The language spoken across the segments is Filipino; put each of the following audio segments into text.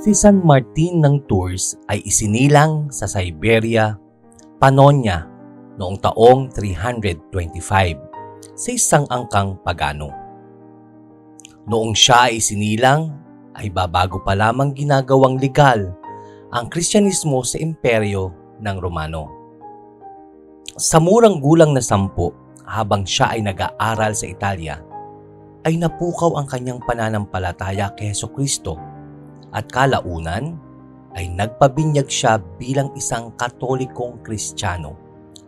Si San Martin ng Tours ay isinilang sa Siberia, Pannonia noong taong 325 sa isang angkang pagano. Noong siya ay isinilang ay babago pa lamang ginagawang legal ang Kristyanismo sa imperyo ng Romano. Sa murang gulang na 10 habang siya ay nag-aaral sa Italia, ay napukaw ang kanyang pananampalataya kay Hesukristo at kalaunan ay nagpabinyag siya bilang isang Katolikong Kristiyano.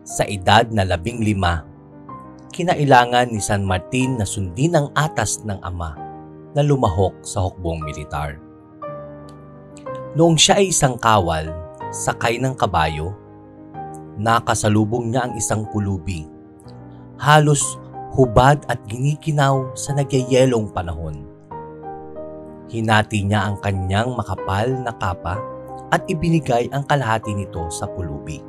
Sa edad na 15, kinailangan ni San Martin na sundin ang atas ng ama na lumahok sa hukbong militar. Noong siya ay isang kawal, sakay ng kabayo, nakasalubong niya ang isang pulubi. Halos hubad at ginikinaw sa nagyayelong panahon. Hinati niya ang kanyang makapal na kapa at ibinigay ang kalahati nito sa pulubi.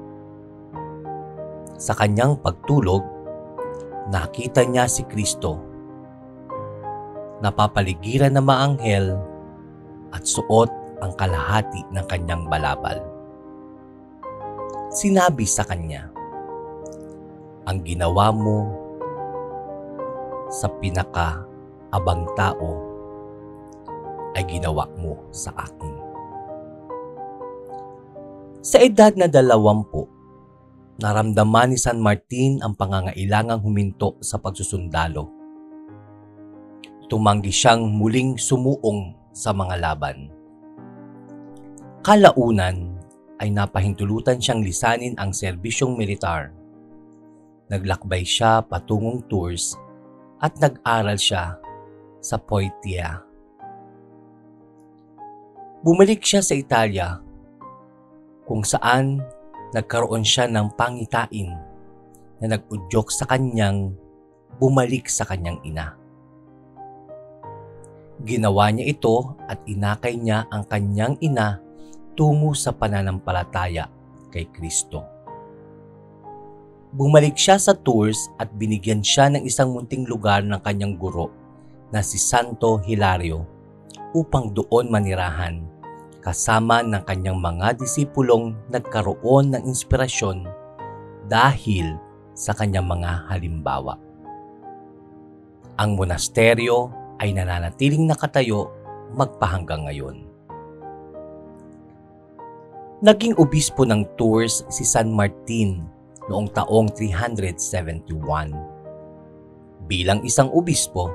Sa kanyang pagtulog, nakita niya si Kristo, napapaligiran ng mga anghel at suot ang kalahati ng kanyang balabal. Sinabi sa kanya, "Ang ginawa mo sa pinakaabang tao ay ginawa mo sa akin." Sa edad na 20, naramdaman ni San Martin ang pangangailangang huminto sa pagsusundalo. Tumanggi siyang muling sumuong sa mga laban. Kalaunan ay napahintulutan siyang lisanin ang serbisyong militar. Naglakbay siya patungong Tours at nag-aral siya sa Poitiers. Bumalik siya sa Italia, kung saan nagkaroon siya ng pangitain na nag-udyok sa kanyang bumalik sa kanyang ina. Ginawa niya ito at inakay niya ang kanyang ina tungo sa pananampalataya kay Kristo. Bumalik siya sa Tours at binigyan siya ng isang munting lugar ng kanyang guro na si Santo Hilario upang doon manirahan kasama ng kanyang mga disipulong nagkaroon ng inspirasyon dahil sa kanyang mga halimbawa. Ang monasteryo ay nananatiling nakatayo magpahanggang ngayon. Naging obispo ng Tours si San Martin noong taong 371. Bilang isang obispo,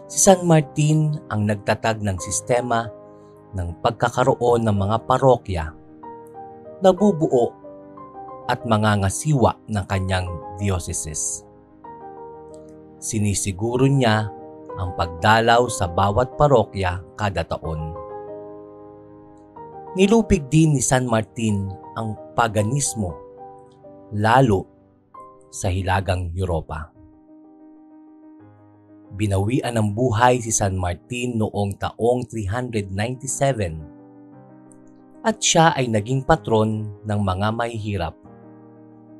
si San Martin ang nagtatag ng sistema ng pagkakaroon ng mga parokya, nabubuo at mangangasiwa ng kanyang diocese. Sinisiguro niya ang pagdalaw sa bawat parokya kada taon. Nilupig din ni San Martin ang paganismo, lalo sa Hilagang Europa. Binawian ng buhay si San Martin noong taong 397 at siya ay naging patron ng mga mahihirap,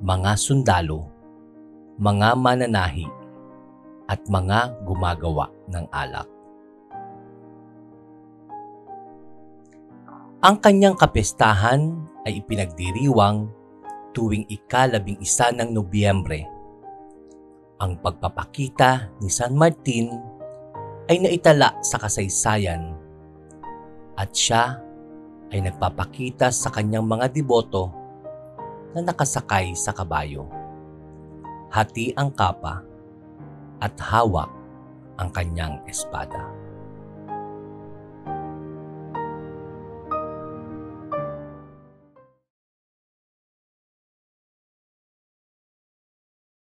mga sundalo, mga mananahi at mga gumagawa ng alak. Ang kanyang kapestahan ay ipinagdiriwang tuwing ika-11 ng Nobyembre. Ang pagpapakita ni San Martin ay naitala sa kasaysayan at siya ay nagpapakita sa kanyang mga deboto na nakasakay sa kabayo, hati ang kapa at hawak ang kanyang espada.